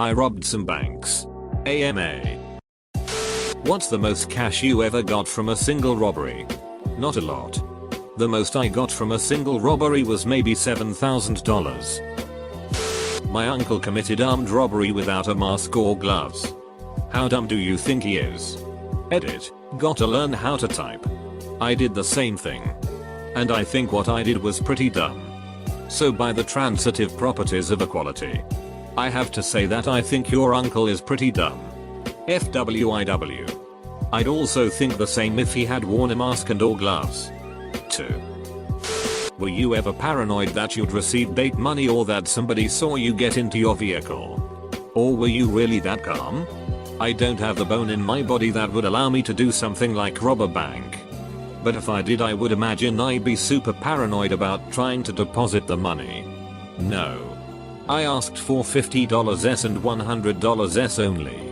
I robbed some banks. AMA. What's the most cash you ever got from a single robbery? Not a lot. The most I got from a single robbery was maybe $7,000. My uncle committed armed robbery without a mask or gloves. How dumb do you think he is? Edit. Gotta learn how to type. I did the same thing. And I think what I did was pretty dumb. So by the transitive properties of equality, I have to say that I think your uncle is pretty dumb. FWIW. I'd also think the same if he had worn a mask and or gloves. 2. Were you ever paranoid that you'd receive bait money or that somebody saw you get into your vehicle? Or were you really that calm? I don't have the bone in my body that would allow me to do something like rob a bank. But if I did, I would imagine I'd be super paranoid about trying to deposit the money. No. I asked for $50s and $100s only.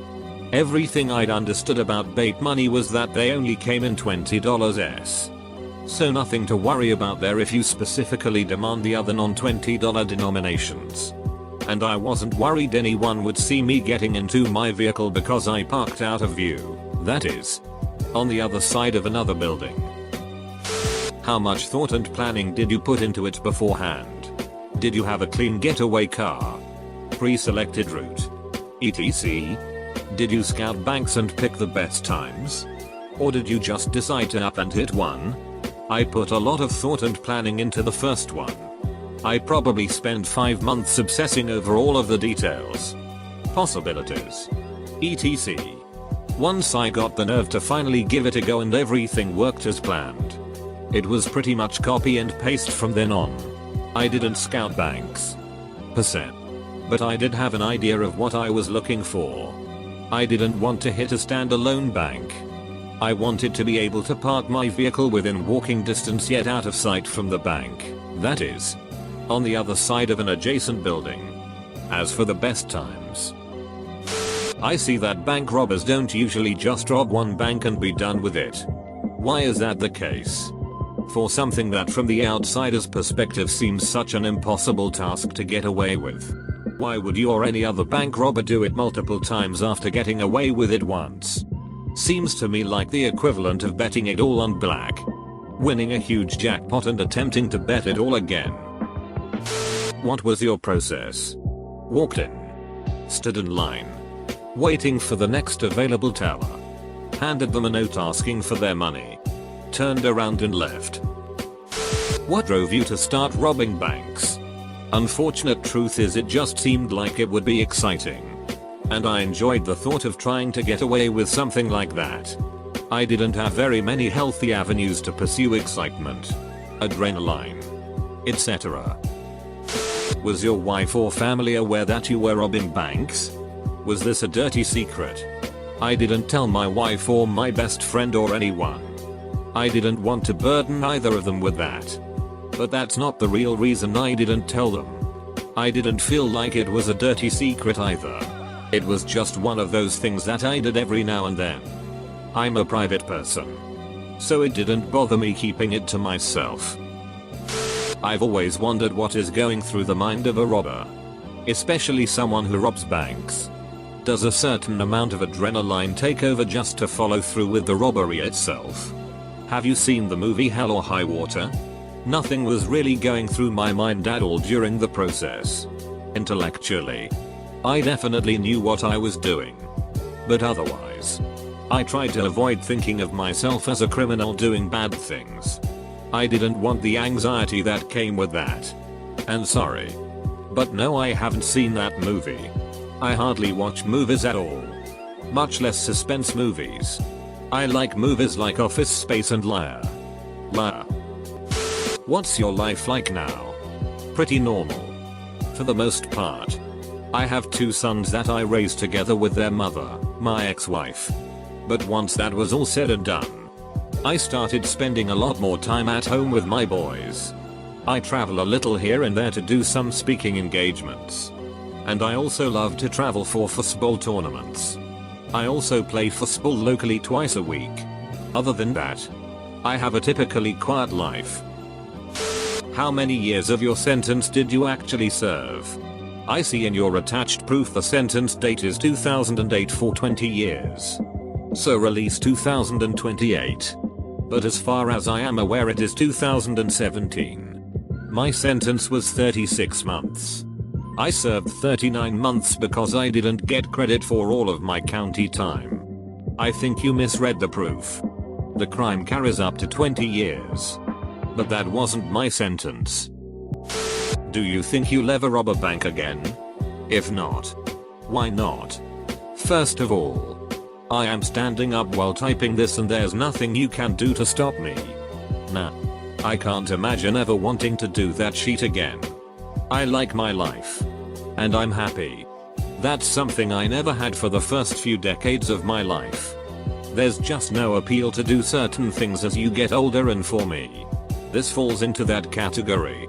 Everything I'd understood about bait money was that they only came in $20s. So nothing to worry about there if you specifically demand the other non-$20 denominations. And I wasn't worried anyone would see me getting into my vehicle because I parked out of view, that is, on the other side of another building. How much thought and planning did you put into it beforehand? Did you have a clean getaway car? Pre-selected route? etc? Did you scout banks and pick the best times? Or did you just decide to up and hit one? I put a lot of thought and planning into the first one. I probably spent 5 months obsessing over all of the details, possibilities, etc. Once I got the nerve to finally give it a go and everything worked as planned. It was pretty much copy and paste from then on. I didn't scout banks. But I did have an idea of what I was looking for. I didn't want to hit a standalone bank. I wanted to be able to park my vehicle within walking distance yet out of sight from the bank, that is, on the other side of an adjacent building. As for the best times, I see that bank robbers don't usually just rob one bank and be done with it. Why is that the case? For something that from the outsider's perspective seems such an impossible task to get away with. Why would you or any other bank robber do it multiple times after getting away with it once? Seems to me like the equivalent of betting it all on black, winning a huge jackpot and attempting to bet it all again. What was your process? Walked in. Stood in line. Waiting for the next available teller. Handed them a note asking for their money. Turned around and left. What drove you to start robbing banks? Unfortunate truth is it just seemed like it would be exciting. And I enjoyed the thought of trying to get away with something like that. I didn't have very many healthy avenues to pursue excitement, adrenaline, etc. Was your wife or family aware that you were robbing banks? Was this a dirty secret? I didn't tell my wife or my best friend or anyone. I didn't want to burden either of them with that. But that's not the real reason I didn't tell them. I didn't feel like it was a dirty secret either. It was just one of those things that I did every now and then. I'm a private person, so it didn't bother me keeping it to myself. I've always wondered what is going through the mind of a robber, especially someone who robs banks. Does a certain amount of adrenaline take over just to follow through with the robbery itself? Have you seen the movie Hell or High Water? Nothing was really going through my mind at all during the process. Intellectually, I definitely knew what I was doing. But otherwise, I tried to avoid thinking of myself as a criminal doing bad things. I didn't want the anxiety that came with that. And sorry, but no, I haven't seen that movie. I hardly watch movies at all. Much less suspense movies. I like movies like Office Space and Liar. What's your life like now? Pretty normal. For the most part. I have 2 sons that I raised together with their mother, my ex-wife. But once that was all said and done, I started spending a lot more time at home with my boys. I travel a little here and there to do some speaking engagements. And I also love to travel for football tournaments. I also play football locally twice a week. Other than that, I have a typically quiet life. How many years of your sentence did you actually serve? I see in your attached proof the sentence date is 2008 for 20 years. So release 2028. But as far as I am aware it is 2017. My sentence was 36 months. I served 39 months because I didn't get credit for all of my county time. I think you misread the proof. The crime carries up to 20 years. But that wasn't my sentence. Do you think you'll ever rob a bank again? If not, why not? First of all, I am standing up while typing this and there's nothing you can do to stop me. Nah. I can't imagine ever wanting to do that shit again. I like my life. And I'm happy. That's something I never had for the first few decades of my life. There's just no appeal to do certain things as you get older, and for me, this falls into that category.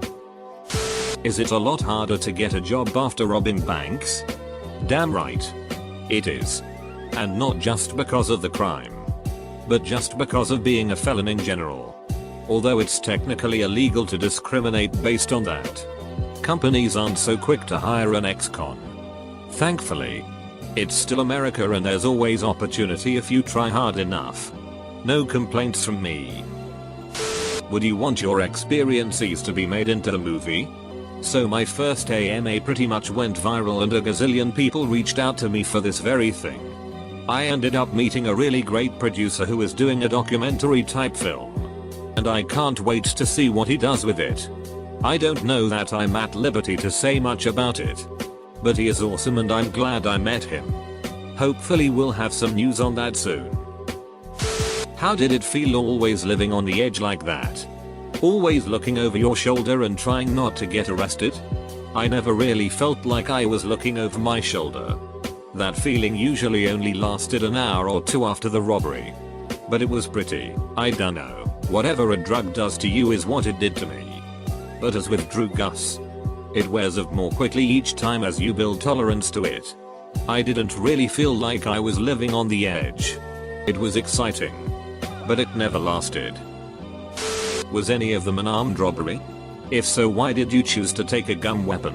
Is it a lot harder to get a job after robbing banks? Damn right. It is. And not just because of the crime, but just because of being a felon in general. Although it's technically illegal to discriminate based on that. Companies aren't so quick to hire an ex-con. Thankfully, it's still America and there's always opportunity if you try hard enough. No complaints from me. Would you want your experiences to be made into a movie? So my first AMA pretty much went viral and a gazillion people reached out to me for this very thing. I ended up meeting a really great producer who is doing a documentary type film. And I can't wait to see what he does with it. I don't know that I'm at liberty to say much about it. But he is awesome and I'm glad I met him. Hopefully we'll have some news on that soon. How did it feel always living on the edge like that? Always looking over your shoulder and trying not to get arrested? I never really felt like I was looking over my shoulder. That feeling usually only lasted an hour or two after the robbery. But it was pretty, I dunno, whatever a drug does to you is what it did to me. But as with Gus, it wears off more quickly each time as you build tolerance to it. I didn't really feel like I was living on the edge. It was exciting. But it never lasted. Was any of them an armed robbery? If so, why did you choose to take a gun weapon?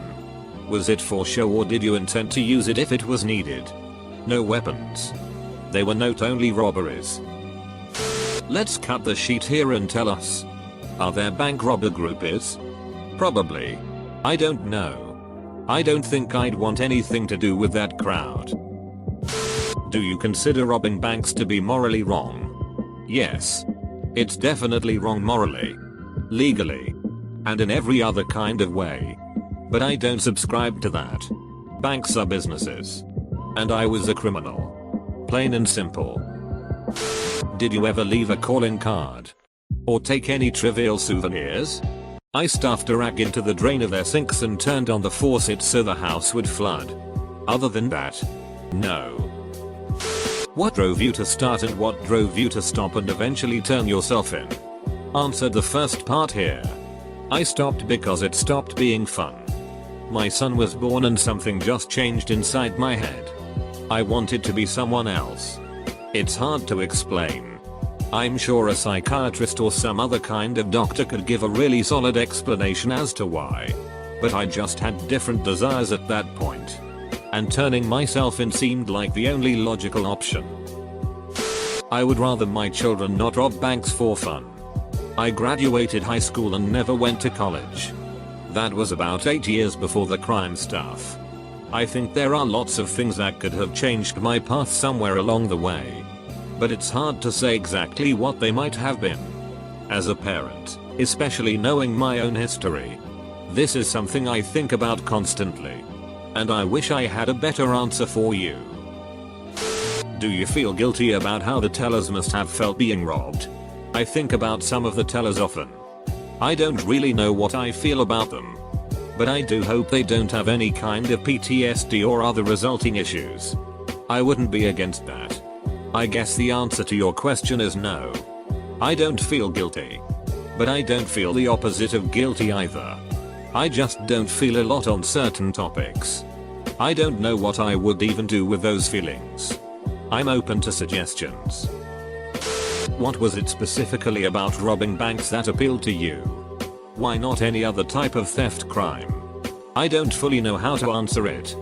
Was it for show or did you intend to use it if it was needed? No weapons. They were note-only robberies. Let's cut the sheet here and tell us. Are there bank robber groupies? Probably. I don't know. I don't think I'd want anything to do with that crowd. Do you consider robbing banks to be morally wrong? Yes. It's definitely wrong morally, legally, and in every other kind of way. But I don't subscribe to that. Banks are businesses. And I was a criminal. Plain and simple. Did you ever leave a calling card? Or take any trivial souvenirs? I stuffed a rag into the drain of their sinks and turned on the faucet so the house would flood. Other than that, no. What drove you to start and what drove you to stop and eventually turn yourself in? Answered the first part here. I stopped because it stopped being fun. My son was born and something just changed inside my head. I wanted to be someone else. It's hard to explain. I'm sure a psychiatrist or some other kind of doctor could give a really solid explanation as to why. But I just had different desires at that point. And turning myself in seemed like the only logical option. I would rather my children not rob banks for fun. I graduated high school and never went to college. That was about 8 years before the crime stuff. I think there are lots of things that could have changed my path somewhere along the way. But it's hard to say exactly what they might have been. As a parent, especially knowing my own history, this is something I think about constantly. And I wish I had a better answer for you. Do you feel guilty about how the tellers must have felt being robbed? I think about some of the tellers often. I don't really know what I feel about them. But I do hope they don't have any kind of PTSD or other resulting issues. I wouldn't be against that. I guess the answer to your question is no. I don't feel guilty. But I don't feel the opposite of guilty either. I just don't feel a lot on certain topics. I don't know what I would even do with those feelings. I'm open to suggestions. What was it specifically about robbing banks that appealed to you? Why not any other type of theft crime? I don't fully know how to answer it.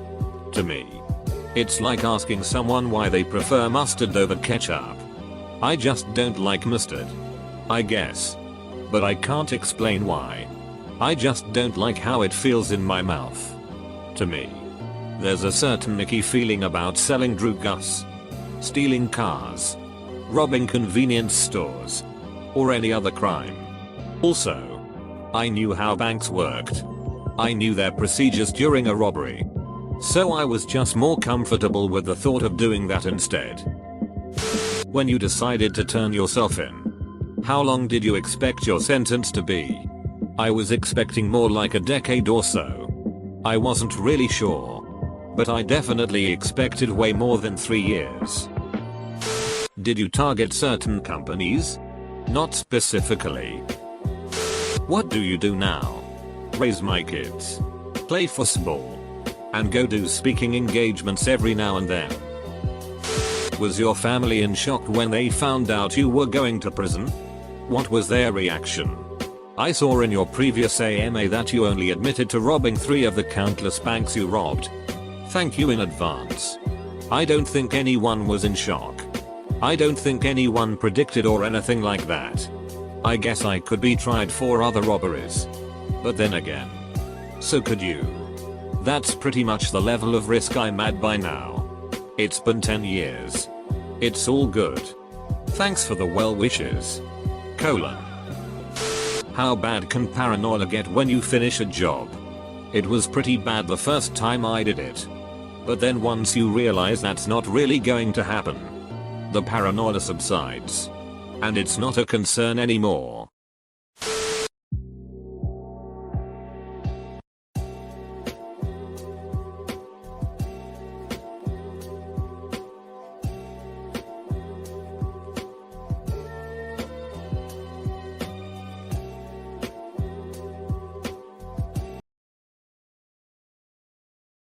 To me, it's like asking someone why they prefer mustard over ketchup. I just don't like mustard. I guess. But I can't explain why. I just don't like how it feels in my mouth. To me, there's a certain icky feeling about selling drugs, stealing cars, robbing convenience stores, or any other crime. Also, I knew how banks worked. I knew their procedures during a robbery. So I was just more comfortable with the thought of doing that instead. When you decided to turn yourself in, how long did you expect your sentence to be? I was expecting more like a decade or so. I wasn't really sure. But I definitely expected way more than 3 years. Did you target certain companies? Not specifically. What do you do now? Raise my kids, play football, and go do speaking engagements every now and then. Was your family in shock when they found out you were going to prison? What was their reaction? I saw in your previous AMA that you only admitted to robbing 3 of the countless banks you robbed. Thank you in advance. I don't think anyone was in shock. I don't think anyone predicted or anything like that. I guess I could be tried for other robberies. But then again, so could you. That's pretty much the level of risk I'm at by now. It's been 10 years. It's all good. Thanks for the well wishes. How bad can paranoia get when you finish a job? It was pretty bad the first time I did it. But then once you realize that's not really going to happen, the paranoia subsides. And it's not a concern anymore.